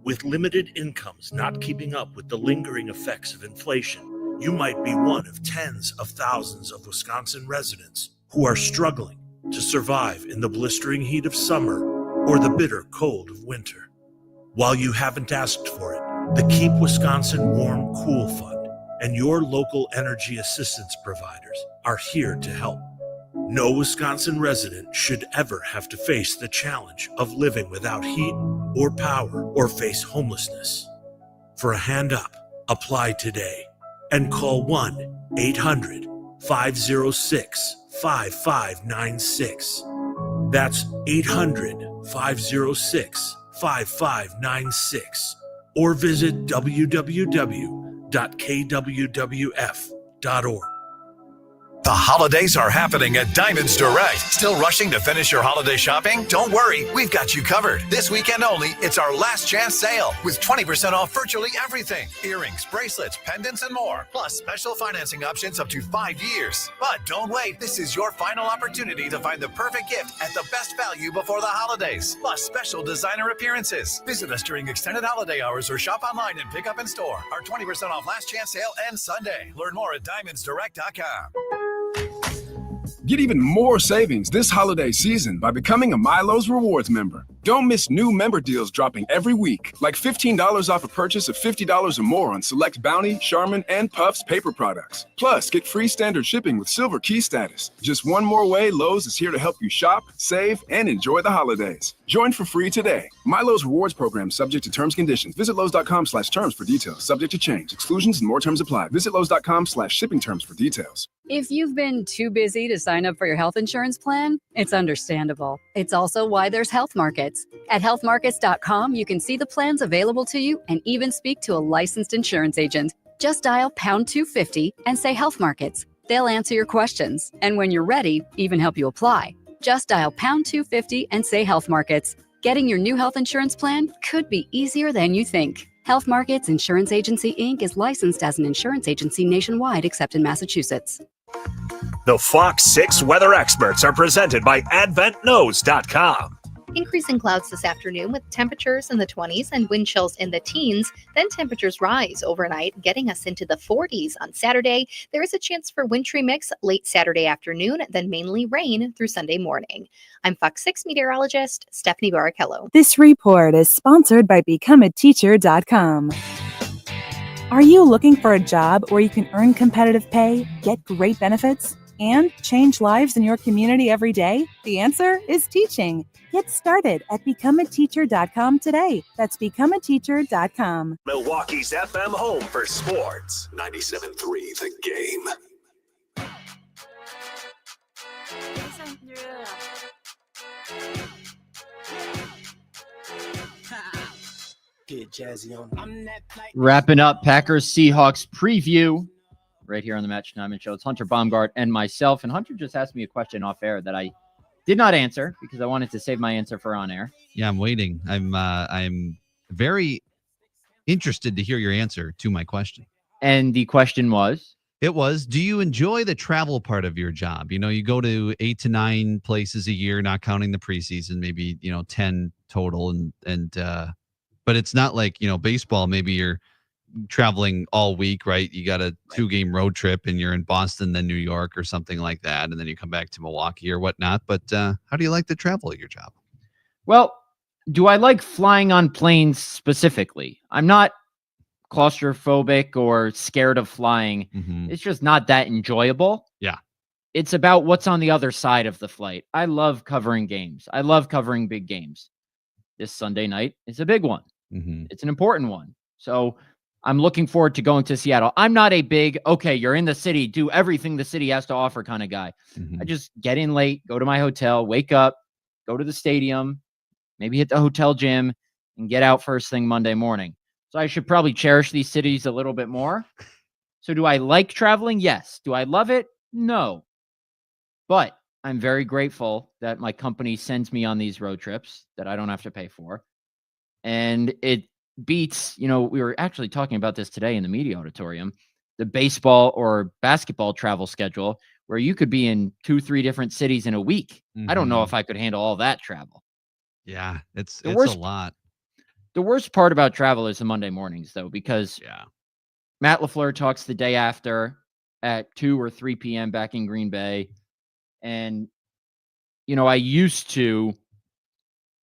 With limited incomes not keeping up with the lingering effects of inflation, you might be one of tens of thousands of Wisconsin residents who are struggling to survive in the blistering heat of summer or the bitter cold of winter. While you haven't asked for it, the Keep Wisconsin Warm Cool Fund and your local energy assistance providers are here to help. No Wisconsin resident should ever have to face the challenge of living without heat or power or face homelessness. For a hand up, apply today and call 1-800-506-5596. That's 800-506-5596. Or visit www.kwwf.org. The holidays are happening at Diamonds Direct. Still rushing to finish your holiday shopping? Don't worry, we've got you covered. This weekend only, it's our last chance sale with 20% off virtually everything. Earrings, bracelets, pendants, and more. Plus special financing options up to 5 years. But don't wait. This is your final opportunity to find the perfect gift at the best value before the holidays. Plus special designer appearances. Visit us during extended holiday hours or shop online and pick up in store. Our 20% off last chance sale ends Sunday. Learn more at diamondsdirect.com. Get even more savings this holiday season by becoming a Milo's Rewards member. Don't miss new member deals dropping every week, like $15 off a purchase of $50 or more on select Bounty, Charmin, and Puffs paper products. Plus, get free standard shipping with Silver Key status. Just one more way Lowe's is here to help you shop, save, and enjoy the holidays. Join for free today. Milo's Rewards program subject to terms and conditions. Visit Lowe's.com/terms for details. Subject to change. Exclusions and more terms apply. Visit Lowe's.com/shipping terms for details. If you've been too busy to sign up for your health insurance plan, it's understandable. It's also why there's Health Markets. At healthmarkets.com, you can see the plans available to you and even speak to a licensed insurance agent. Just dial pound 250 and say Health Markets. They'll answer your questions, and when you're ready, even help you apply. Just dial pound 250 and say Health Markets. Getting your new health insurance plan could be easier than you think. Health Markets Insurance Agency, Inc. is licensed as an insurance agency nationwide except in Massachusetts. The Fox 6 weather experts are presented by AdventKnows.com. Increasing clouds this afternoon with temperatures in the 20s and wind chills in the teens. Then temperatures rise overnight, getting us into the 40s on Saturday. There is a chance for wintry mix late Saturday afternoon, then mainly rain through Sunday morning. I'm Fox 6 meteorologist Stephanie Barrichello. This report is sponsored by BecomeAteacher.com. Are you looking for a job where you can earn competitive pay, get great benefits, and change lives in your community every day? The answer is teaching. Get started at BecomeAteacher.com today. That's BecomeAteacher.com. Milwaukee's FM home for sports. 97.3 The Game. Get jazzy on. Wrapping up Packers Seahawks preview right here on the Matt Schneidman Show. It's Hunter Baumgardt and myself. And Hunter just asked me a question off air that I did not answer because I wanted to save my answer for on air. Yeah, I'm waiting. I'm very interested to hear your answer to my question. And the question was? It was, do you enjoy the travel part of your job? You know, you go to 8 to 9 places a year, not counting the preseason, maybe, 10 total. But it's not like, baseball, maybe you're traveling all week, right? You got a 2-game road trip and you're in Boston, then New York or something like that. And then you come back to Milwaukee or whatnot. But how do you like to travel at your job? Well, do I like flying on planes specifically? I'm not claustrophobic or scared of flying. Mm-hmm. It's just not that enjoyable. Yeah. It's about what's on the other side of the flight. I love covering games. I love covering big games. This Sunday night is a big one. Mm-hmm. It's an important one. So I'm looking forward to going to Seattle. I'm not a big, okay, you're in the city, do everything the city has to offer kind of guy. Mm-hmm. I just get in late, go to my hotel, wake up, go to the stadium, maybe hit the hotel gym, and get out first thing Monday morning. So I should probably cherish these cities a little bit more. So do I like traveling? Yes. Do I love it? No. But I'm very grateful that my company sends me on these road trips that I don't have to pay for. And it beats, we were actually talking about this today in the media auditorium, the baseball or basketball travel schedule where you could be in 2-3 different cities in a week. Mm-hmm. I don't know if I could handle all that travel. Yeah, it's a lot. The worst part about travel is the Monday mornings, though, because Matt LaFleur talks the day after at 2 or 3 p.m. back in Green Bay. And, I used to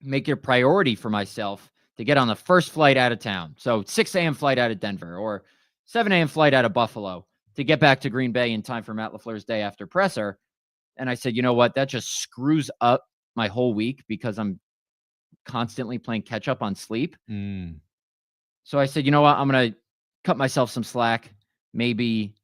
make it a priority for myself to get on the first flight out of town. So 6 a.m. flight out of Denver or 7 a.m. flight out of Buffalo to get back to Green Bay in time for Matt LaFleur's day after presser. And I said, you know what? That just screws up my whole week because I'm constantly playing catch up on sleep. So I said, you know what? I'm going to cut myself some slack. Maybe,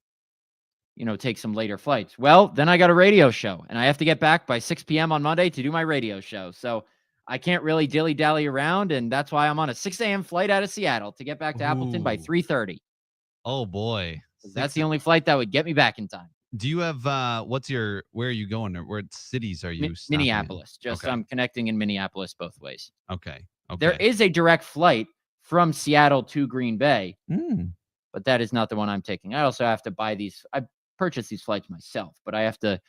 take some later flights. Well, then I got a radio show and I have to get back by 6 p.m. on Monday to do my radio show. So I can't really dilly-dally around, and that's why I'm on a 6 a.m. flight out of Seattle to get back to Appleton by 3:30. Oh, boy. That's the only flight that would get me back in time. Do you have where are you going, or what cities are you stopping in? Minneapolis. Just Okay. I'm connecting in Minneapolis both ways. Okay. There is a direct flight from Seattle to Green Bay, but that is not the one I'm taking. I also have to buy these. I purchase these flights myself, but I have to,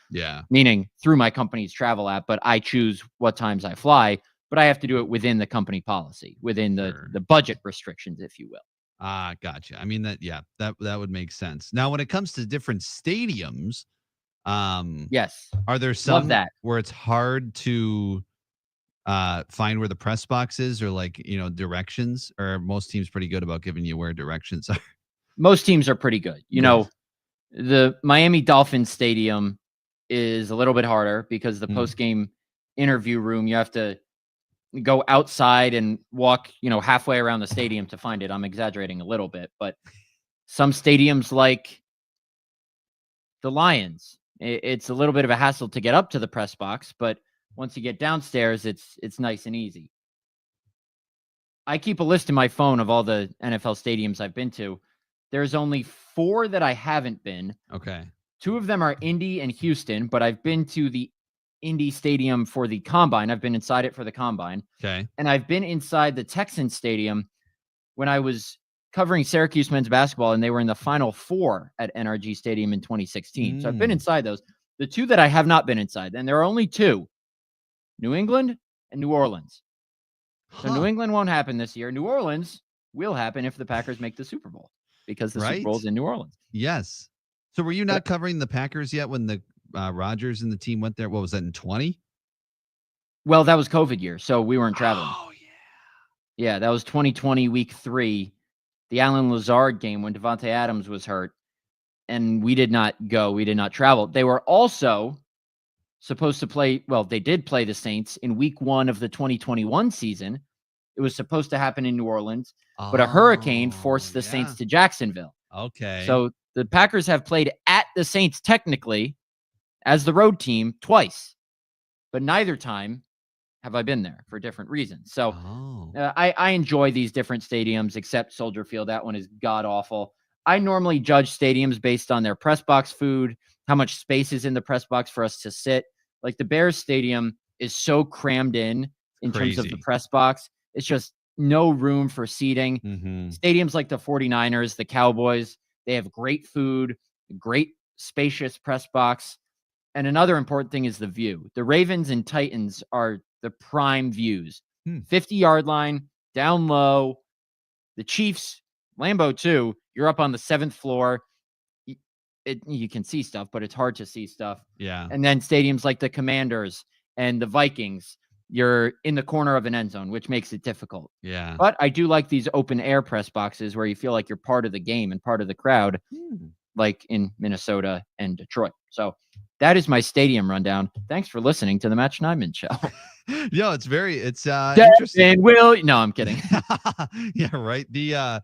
meaning through my company's travel app, but I choose what times I fly, but I have to do it within the company policy, within the budget restrictions, if you will. Ah, gotcha. I mean, that would make sense. Now, when it comes to different stadiums, yes, are there love some that where it's hard to find where the press box is, or directions? Or are most teams pretty good about giving you where directions are? Most teams are pretty good. You know, the Miami Dolphins stadium is a little bit harder because the post-game interview room, you have to go outside and walk, halfway around the stadium to find it. I'm exaggerating a little bit, but some stadiums like the Lions, it's a little bit of a hassle to get up to the press box, but once you get downstairs, it's nice and easy. I keep a list in my phone of all the NFL stadiums I've been to. There's only 4 that I haven't been. Okay. 2 of them are Indy and Houston, but I've been to the Indy Stadium for the Combine. I've been inside it for the Combine. Okay. And I've been inside the Texans Stadium when I was covering Syracuse men's basketball, and they were in the Final Four at NRG Stadium in 2016. So I've been inside those. The 2 that I have not been inside, and there are only 2, New England and New Orleans. So New England won't happen this year. New Orleans will happen if the Packers make the Super Bowl, because the Super Bowl's in New Orleans. Yes. So were you not covering the Packers yet when the Rodgers and the team went there? What was that, in 20? Well, that was COVID year, so we weren't traveling. Oh, yeah. Yeah, that was 2020 week 3, the Allen Lazard game when Devontae Adams was hurt, and we did not go. We did not travel. They were also supposed to play, well, they did play the Saints in week 1 of the 2021 season. It was supposed to happen in New Orleans, but a hurricane forced the Saints to Jacksonville. Okay. So the Packers have played at the Saints technically as the road team twice, but neither time have I been there for different reasons. So I enjoy these different stadiums, except Soldier Field. That one is god awful. I normally judge stadiums based on their press box food, how much space is in the press box for us to sit. Like the Bears Stadium is so crammed in terms of the press box. It's just no room for seating. Stadiums like the 49ers, the Cowboys, they have great food, great spacious press box. And another important thing is the view. The Ravens and Titans are the prime views. 50-yard line, down low. The Chiefs, Lambeau too, you're up on the 7th floor. You can see stuff, but it's hard to see stuff. Yeah. And then stadiums like the Commanders and the Vikings, you're in the corner of an end zone, which makes it difficult. Yeah. But I do like these open air press boxes where you feel like you're part of the game and part of the crowd, like in Minnesota and Detroit. So that is my stadium rundown. Thanks for listening to the Matt Schneidman Show. Yeah, it's interesting. No, I'm kidding. Yeah, right. The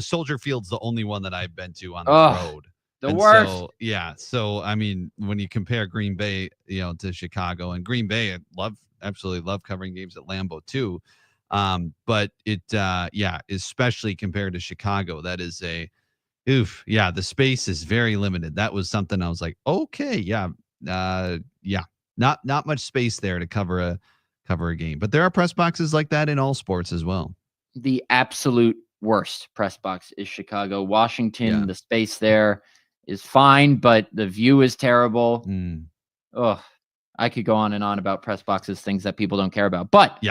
Soldier Field's the only one that I've been to on the road. The worst. So, yeah. So, I mean, when you compare Green Bay, to Chicago, and Green Bay, I absolutely love covering games at Lambeau too. But it, especially compared to Chicago, that is the space is very limited. That was something I was like, okay, not much space there to cover a game. But there are press boxes like that in all sports as well. The absolute worst press box is Chicago. Washington, the space there is fine, but the view is terrible. I could go on and on about press boxes, things that people don't care about. But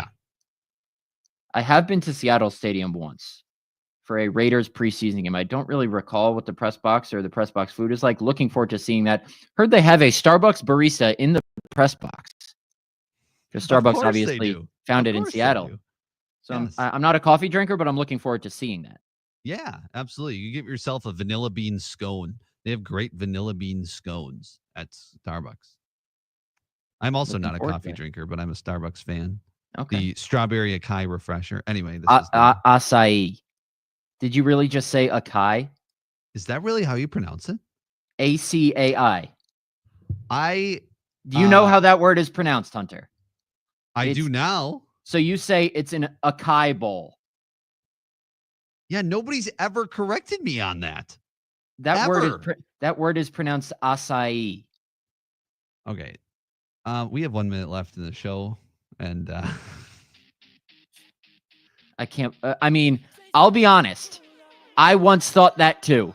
I have been to Seattle Stadium once for a Raiders preseason game. I don't really recall what the press box or the press box food is like. Looking forward to seeing that. Heard they have a Starbucks barista in the press box. Because Starbucks obviously founded in Seattle. So I'm not a coffee drinker, but I'm looking forward to seeing that. Yeah, absolutely. You give yourself a vanilla bean scone. They have great vanilla bean scones at Starbucks. I'm also not a coffee drinker, but I'm a Starbucks fan. Okay. The strawberry acai refresher. Anyway, this is acai. Did you really just say acai? Is that really how you pronounce it? ACAI. Do you know know how that word is pronounced, Hunter? I do now. So you say it's an acai bowl. Yeah, nobody's ever corrected me on that. That word is pronounced acai. Okay. We have 1 minute left in the show, and I can't. I mean, I'll be honest. I once thought that too,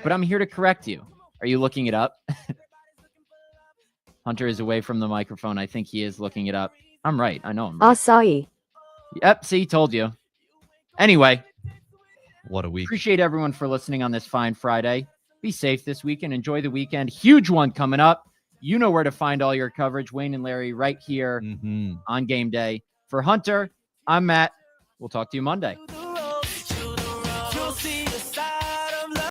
but I'm here to correct you. Are you looking it up? Hunter is away from the microphone. I think he is looking it up. I'm right. I know I'm right. Acai. Yep. See, told you. Anyway. What a week. Appreciate everyone for listening on this fine Friday. Be safe this weekend. Enjoy the weekend. Huge one coming up. You know where to find all your coverage. Wayne and Larry right here on game day. For Hunter, I'm Matt. We'll talk to you Monday.